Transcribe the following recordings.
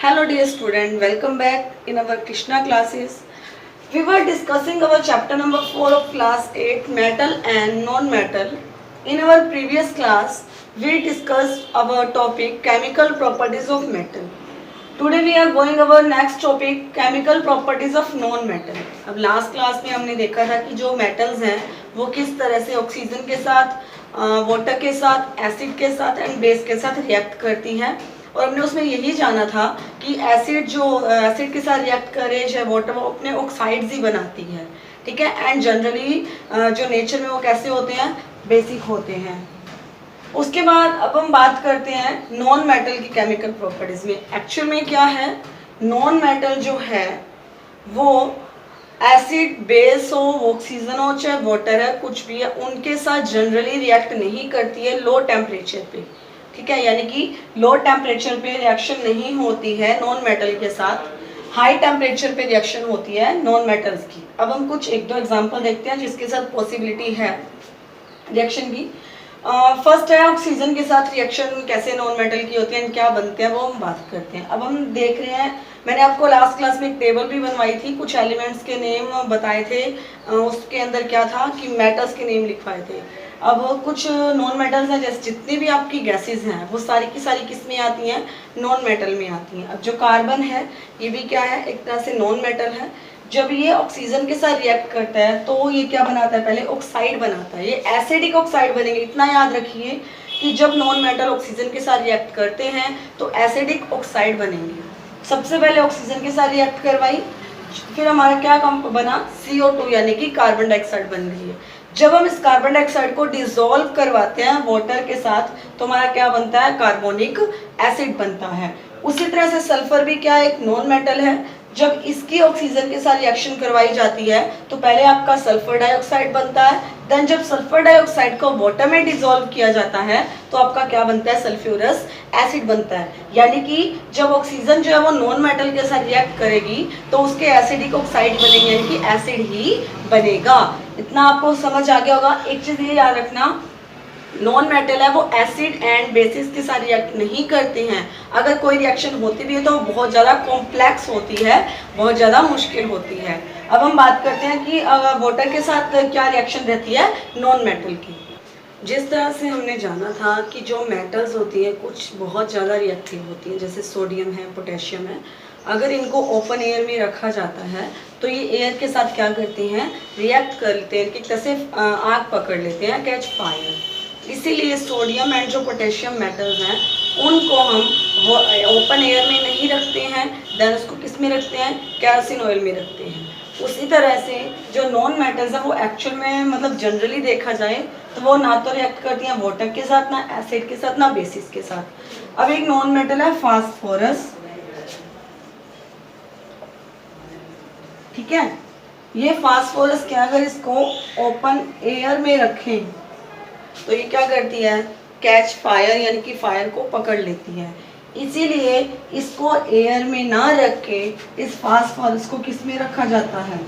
Hello dear student, welcome back in our Krishna classes. We were discussing our chapter number 4 of class 8 metal and non-metal. In our previous class, we discussed our topic chemical properties of metal. Today we are going our next topic chemical properties of non-metal. अब last class में हमने देखा था कि जो metals हैं वो किस तरह से ऑक्सीजन के साथ, वाटर के साथ, एसिड के साथ एंड बेस के साथ रिएक्ट करती हैं और हमने उसमें यही जाना था कि एसिड जो एसिड के साथ रिएक्ट करे चाहे वाटर वो अपने ऑक्साइड्स ही बनाती है, ठीक है। एंड जनरली जो नेचर में वो कैसे होते हैं, बेसिक होते हैं। उसके बाद अब हम बात करते हैं नॉन मेटल की केमिकल प्रॉपर्टीज में। एक्चुअल में क्या है, नॉन मेटल जो है वो एसिड बेस हो, ऑक्सीजन हो चाहे वाटर है, कुछ भी है, उनके साथ जनरली रिएक्ट नहीं करती है लो टेम्परेचर पे, ठीक है। यानी कि लो टेम्परेचर पे रिएक्शन नहीं होती है नॉन मेटल के साथ, हाई टेम्परेचर पे रिएक्शन होती है नॉन मेटल्स की। अब हम कुछ एक दो एग्जांपल देखते हैं जिसके साथ पॉसिबिलिटी है रिएक्शन की। फर्स्ट है ऑक्सीजन के साथ रिएक्शन कैसे नॉन मेटल की होती है, क्या बनते हैं, वो हम बात करते हैं। अब हम देख रहे हैं, मैंने आपको लास्ट क्लास में एक टेबल भी बनवाई थी, कुछ एलिमेंट्स के नेम बताए थे, उसके अंदर क्या था कि मेटल्स के नेम लिखवाए थे। अब कुछ नॉन मेटल्स हैं, जैसे जितनी भी आपकी गैसेस हैं वो सारी की सारी किस में आती हैं, नॉन मेटल में आती हैं। अब जो कार्बन है ये भी क्या है, एक तरह से नॉन मेटल है। जब ये ऑक्सीजन के साथ रिएक्ट करता है तो ये क्या बनाता है, पहले ऑक्साइड बनाता है, ये एसिडिक ऑक्साइड बनेंगे। इतना याद रखिए कि जब नॉन मेटल ऑक्सीजन के साथ रिएक्ट करते हैं तो एसिडिक ऑक्साइड बनेंगे। सबसे पहले ऑक्सीजन के साथ रिएक्ट करवाई, फिर हमारा क्या बना, CO2 यानी कि कार्बन डाइऑक्साइड बन रही है। जब हम इस कार्बन डाइऑक्साइड को डिसॉल्व करवाते हैं वाटर के साथ तो हमारा क्या बनता है, कार्बोनिक एसिड बनता है। उसी तरह से सल्फर भी क्या है, एक नॉन मेटल है। जब इसकी ऑक्सीजन के साथ रिएक्शन करवाई जाती है तो पहले आपका सल्फर डाइऑक्साइड बनता है, देन जब सल्फर डाइऑक्साइड को वाटर में डिसॉल्व किया जाता है तो आपका क्या बनता है, सल्फ्यूरस एसिड बनता है। यानी कि जब ऑक्सीजन जो है वो नॉन मेटल के साथ रिएक्ट करेगी तो उसके एसिडिक ऑक्साइड बनेंगे, यानी कि एसिड ही बनेगा। इतना आपको समझ आ गया होगा। एक चीज ये याद रखना, नॉन मेटल है वो एसिड एंड बेसिस के साथ रिएक्ट नहीं करते हैं। अगर कोई रिएक्शन होती भी है तो वो बहुत ज़्यादा कॉम्प्लेक्स होती है, बहुत ज़्यादा मुश्किल होती है। अब हम बात करते हैं कि वाटर के साथ क्या रिएक्शन रहती है नॉन मेटल की। जिस तरह से हमने जाना था कि जो मेटल्स होती हैं कुछ बहुत ज़्यादा रिएक्टिव होती हैं, जैसे सोडियम है, पोटेशियम है। अगर इनको ओपन एयर में रखा जाता है तो ये एयर के साथ क्या करते हैं, रिएक्ट करते हैं, कि जैसे आग पकड़ लेते हैं, कैच फायर। इसीलिए सोडियम एंड जो पोटेशियम मेटल्स हैं उनको हम वो ओपन एयर में नहीं रखते हैं, देन उसको किस में रखते हैं, केरोसिन ऑयल में रखते हैं। उसी तरह से जो नॉन मेटल्स हैं वो एक्चुअल में मतलब जनरली देखा जाए तो वो ना तो रिएक्ट करती हैं वाटर के साथ, ना एसिड के साथ, ना बेसिस के साथ। अब एक नॉन मेटल है फास्फोरस, ठीक है। ये फास्फोरस क्या, अगर इसको ओपन एयर में रखें तो ये क्या करती है, कैच फायर, यानी कि फायर को पकड़ लेती है। इसीलिए इसको एयर में ना रख के इस फास्फोरस को किस में रखा जाता है,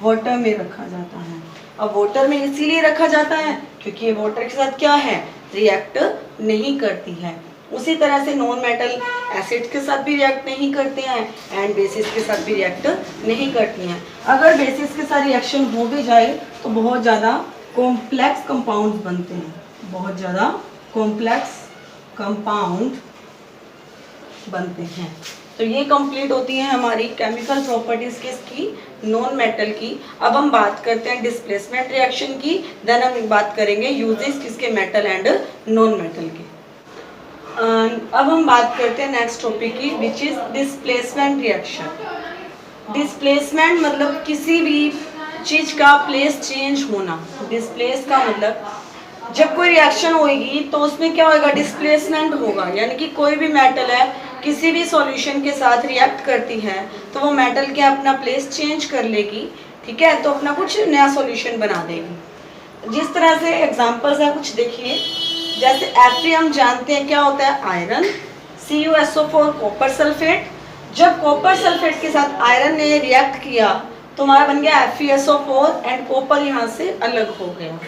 वाटर में रखा जाता है। अब वाटर में इसीलिए रखा जाता है क्योंकि ये वाटर के साथ क्या है, रिएक्ट नहीं करती है। उसी तरह से नॉन मेटल एसिड के साथ भी रिएक्ट नहीं करते हैं एंड बेसिस के साथ भी रिएक्ट नहीं करती हैं। अगर बेसिस के साथ रिएक्शन हो भी जाए तो बहुत ज़्यादा कॉम्प्लेक्स कंपाउंड्स बनते हैं, बहुत ज़्यादा कॉम्प्लेक्स कंपाउंड बनते हैं। तो ये कंप्लीट होती है हमारी केमिकल प्रॉपर्टीज किसकी, नॉन मेटल की। अब हम बात करते हैं डिस्प्लेसमेंट रिएक्शन की, देन हम बात करेंगे यूजेस किसके, मेटल एंड नॉन मेटल के। अब हम बात करते हैं नेक्स्ट टॉपिक की, which is displacement reaction. Displacement मतलब किसी भी चीज का प्लेस चेंज होना। डिस्प्लेस का मतलब जब कोई रिएक्शन होगी तो उसमें क्या होगा, डिस्प्लेसमेंट होगा। यानी कि कोई भी मेटल है किसी भी सॉल्यूशन के साथ रिएक्ट करती है तो वो मेटल क्या अपना प्लेस चेंज कर लेगी, ठीक है, तो अपना कुछ नया सॉल्यूशन बना देगी। जिस तरह से एग्जांपल्स है कुछ देखिए, जैसे Fe हम जानते हैं क्या होता है, आयरन, CuSO4 कॉपर सल्फेट। जब कॉपर सल्फेट के साथ आयरन ने रिएक्ट किया तो हमारा बन गया FeSO4 एंड कॉपर यहाँ से अलग हो गया।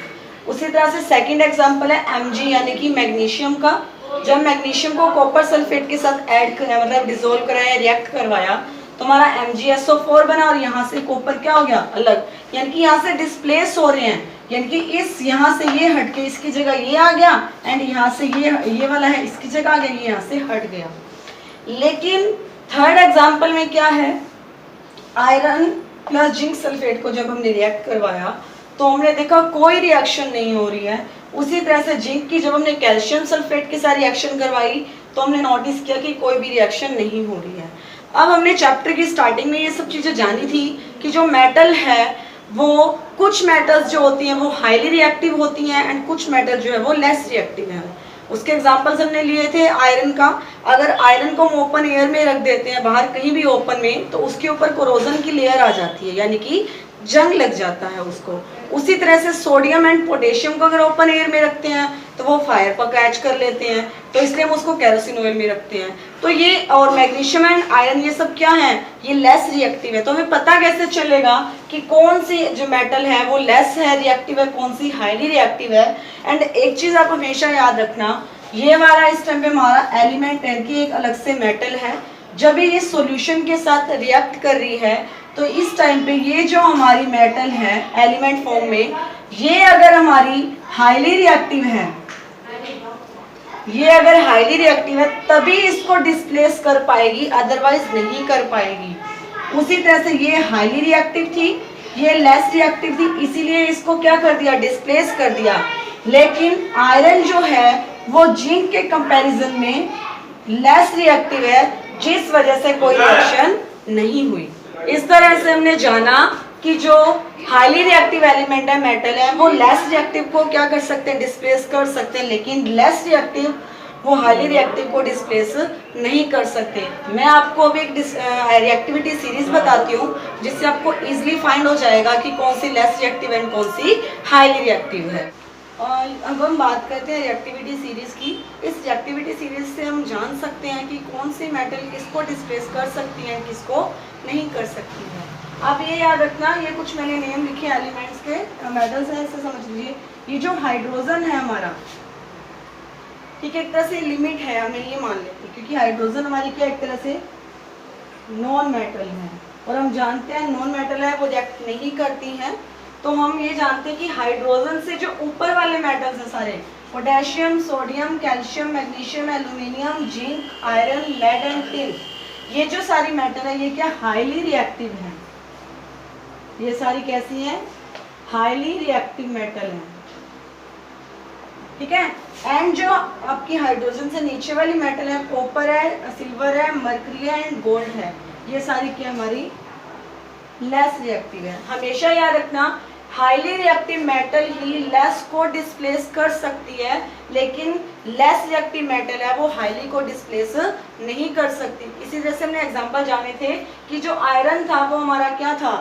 उसी तरह से सेकंड एग्जांपल है Mg यानी कि मैग्नीशियम का। जब मैग्नीशियम को कॉपर सल्फेट के साथ ऐड मतलब डिसोल्व कराया, रिएक्ट करवाया, तो हमारा MgSO4 बना और यहाँ से कॉपर क्या हो गया अलग, यानी कि यहाँ से डिस्प्लेस हो रहे हैं, यानी कि इस यहाँ से ये हट के इसकी जगह ये आ गया, एंड यहाँ से ये वाला है इसकी जगह आ गया, ये यहाँ से हट गया। लेकिन थर्ड एग्जाम्पल में क्या है, आयरन प्लस जिंक सल्फेट को जब हमने रिएक्ट करवाया तो हमने देखा कोई रिएक्शन नहीं हो रही है। उसी तरह से जिंक की जब हमने कैल्शियम सल्फेट के साथ रिएक्शन करवाई तो हमने नोटिस किया कि कोई भी रिएक्शन नहीं हो रही है। अब हमने चैप्टर की स्टार्टिंग में ये सब चीज़ें जानी थी कि जो मेटल है वो कुछ मेटल्स जो होती हैं वो हाईली रिएक्टिव होती हैं एंड कुछ मेटल जो है वो लेस रिएक्टिव है। उसके एग्जांपल्स हमने लिए थे आयरन का। अगर आयरन को हम ओपन एयर में रख देते हैं बाहर कहीं भी ओपन में, तो उसके ऊपर कोरोजन की लेयर आ जाती है, यानी कि जंग लग जाता है उसको। उसी तरह से सोडियम एंड पोटेशियम को अगर ओपन एयर में रखते हैं तो वो फायर पर कैच कर लेते हैं, तो इसलिए हम उसको केरोसिन ऑयल में रखते हैं। तो ये और मैग्नीशियम एंड आयरन ये सब क्या है, ये लेस रिएक्टिव है। तो हमें पता कैसे चलेगा कि कौन सी जो मेटल है वो लेस है रिएक्टिव है, कौन सी हाईली रिएक्टिव है। एंड एक चीज़ आप हमेशा याद रखना, ये वाला इस टाइम पे हमारा एलिमेंट है कि एक अलग से मेटल है, जब ये सॉल्यूशन के साथ रिएक्ट कर रही है तो इस टाइम पे ये जो हमारी मेटल है एलिमेंट फॉर्म में, ये अगर हमारी हाईली रिएक्टिव है, ये अगर हाईली रिएक्टिव है तभी इसको डिस्प्लेस कर पाएगी, अदरवाइज नहीं कर पाएगी। उसी तरह से ये हाईली रिएक्टिव थी, ये लेस रिएक्टिव थी, इसीलिए इसको क्या कर दिया, डिस्प्लेस कर दिया। लेकिन आयरन जो है वो जिंक के कंपैरिजन में लेस रिएक्टिव है, जिस वजह से कोई रिएक्शन नहीं हुई। इस तरह से हमने जाना कि जो हाईली रिएक्टिव एलिमेंट है, मेटल है, वो लेस रिएक्टिव को क्या कर सकते हैं, डिस्प्लेस कर सकते हैं, लेकिन लेस रिएक्टिव वो हाईली रिएक्टिव को डिस्प्लेस नहीं कर सकते। मैं आपको अभी एक रिएक्टिविटी सीरीज बताती हूँ जिससे आपको इजीली फाइंड हो जाएगा कि कौन सी लेस रिएक्टिव एंड कौन सी हाईली रिएक्टिव है। और अब हम बात करते हैं रिएक्टिविटी सीरीज की। इस रिएक्टिविटी सीरीज से हम जान सकते हैं कि कौन सी मेटल किसको डिस्प्लेस कर सकती है, किसको नहीं कर सकती है। आप ये याद रखना, ये कुछ मैंने नेम लिखे एलिमेंट्स के, मेटल्स हैं, इससे समझ लीजिए। ये जो हाइड्रोजन है हमारा, ठीक है, एक तरह से लिमिट है, हमें ये मान लेते हैं, क्योंकि हाइड्रोजन हमारी क्या एक तरह से नॉन मेटल है, और हम जानते हैं नॉन मेटल है वो रिएक्ट नहीं करती हैं। तो हम ये जानते हैं कि हाइड्रोजन से जो ऊपर वाले मेटल्स हैं सारे, potassium, sodium, calcium, magnesium, aluminium, zinc, iron, lead and tin, ये जो सारी मेटल है ये क्या हाईली रिएक्टिव है। ये सारी कैसी हैं, हाईली रिएक्टिव मेटल हैं, ठीक है। एंड जो आपकी हाइड्रोजन से नीचे वाली मेटल है, कॉपर है, सिल्वर है, मर्करी है एंड गोल्ड है, ये सारी क्या हमारी लेस रिएक्टिव है। हमेशा याद रखना, हाईली रिएक्टिव मेटल ही लेस को डिस्प्लेस कर सकती है, लेकिन लेस रिएक्टिव मेटल है वो हाईली को डिस्प्लेस नहीं कर सकती। इसी तरह से हमने एग्जांपल जाने थे कि जो आयरन था वो हमारा क्या था,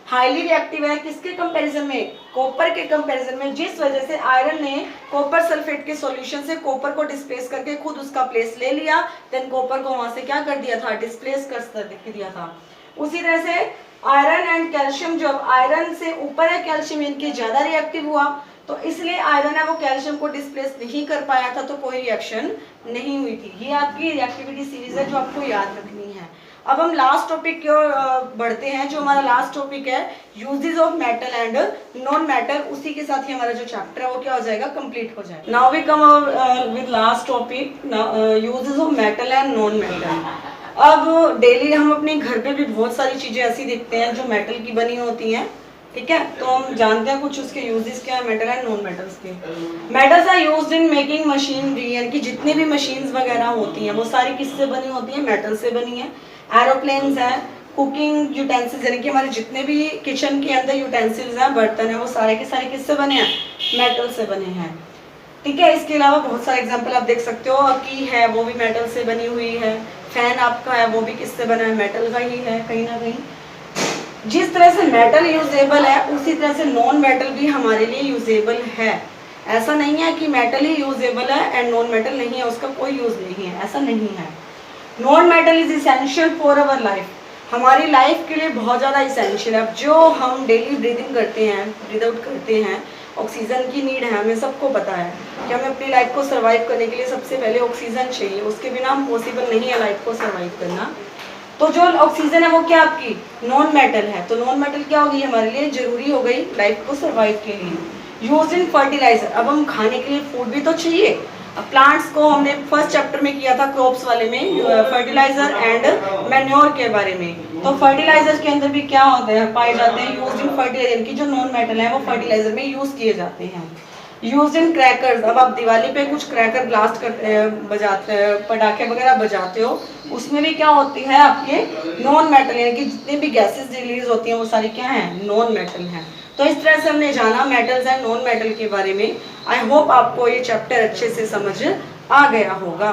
हाईली रिएक्टिव है, किसके कंपैरिजन में, कॉपर के कंपैरिजन में, जिस वजह से आयरन ने कॉपर सल्फेट के सॉल्यूशन से कॉपर को डिस्प्लेस करके खुद उसका प्लेस ले लिया, देन कॉपर को वहां से क्या कर दिया था, डिस्प्लेस कर दिया था। उसी तरह से आयरन एंड कैल्शियम, जो आयरन से ऊपर है कैल्शियम, इनके ज्यादा रिएक्टिव हुआ, तो इसलिए आयरन है वो कैल्शियम को डिस्प्लेस नहीं कर पाया था, तो कोई रिएक्शन नहीं हुई थी। ये आपकी रिएक्टिविटी सीरीज है जो आपको याद रखनी है। अब हम लास्ट टॉपिक की ओर बढ़ते हैं। जो हमारा लास्ट टॉपिक है uses of metal and non metal, उसी के साथ ही हमारा जो चैप्टर है वो क्या हो जाएगा, कंप्लीट हो जाएगा। Now we come with last topic, uses of metal and non metal. अब डेली हम अपने घर पे भी बहुत सारी चीजें ऐसी देखते हैं जो मेटल की बनी होती हैं, ठीक है। तो हम जानते हैं कुछ उसके यूजेस क्या है मेटल एंड नॉन मेटल्स के। Metals are used in making machinery, यानी कि जितने भी मशीन्स वगैरह होती हैं वो सारी किससे बनी होती हैं, मेटल से बनी है। एरोप्लेन्स हैं, कुकिंग यूटेंसिल्स, यानी कि हमारे जितने भी किचन के अंदर यूटेंसिल्स हैं, बर्तन हैं, वो सारे के सारे किससे बने हैं, मेटल से बने हैं, ठीक है। इसके अलावा बहुत सारे एग्जांपल आप देख सकते हो, की है वो भी मेटल से बनी हुई है, फैन आपका है वो भी किससे बना है, मेटल का ही है कहीं ना कहीं। जिस तरह से मेटल यूजेबल है उसी तरह से नॉन मेटल भी हमारे लिए यूजेबल है। ऐसा नहीं है कि मेटल ही यूजेबल है एंड नॉन मेटल नहीं है, उसका कोई यूज नहीं है, ऐसा नहीं है। Non metal is essential for our life, हमारी लाइफ के लिए बहुत ज़्यादा इसेंशियल है। जो हम डेली ब्रीदिंग करते हैं, ब्रीद आउट करते हैं, ऑक्सीजन की नीड है, हमें सबको पता है कि हमें अपनी लाइफ को सर्वाइव करने के लिए सबसे पहले ऑक्सीजन चाहिए, उसके बिना हम पॉसिबल नहीं है लाइफ को सर्वाइव करना। तो जो ऑक्सीजन है वो क्या आपकी नॉन मेटल है, तो नॉन मेटल क्या होगी हमारे लिए जरूरी हो गई लाइफ को सर्वाइव के लिए। यूज इन फर्टिलाइजर, अब हम खाने के लिए फूड भी तो चाहिए। अब प्लांट्स को हमने फर्स्ट चैप्टर में किया था क्रॉप्स वाले में, फर्टिलाइजर एंड मैन्योर के बारे में। तो फर्टिलाइजर के अंदर भी क्या होते हैं पाए जाते हैं, यूज इन फर्टिलाइजर की जो नॉन मेटल है वो फर्टिलाइजर में यूज किए जाते हैं। यूज इन क्रैकर्स, अब आप दिवाली पे कुछ क्रैकर ब्लास्ट करते बजाते पटाखे वगैरह बजाते हो, उसमें भी क्या होती है आपके नॉन मेटल, यानी कि जितनी भी गैसेस रिलीज होती हैं वो सारी क्या हैं नॉन मेटल हैं। तो इस तरह से हमने जाना मेटल्स एंड नॉन मेटल के बारे में। आई होप आपको ये चैप्टर अच्छे से समझ आ गया होगा।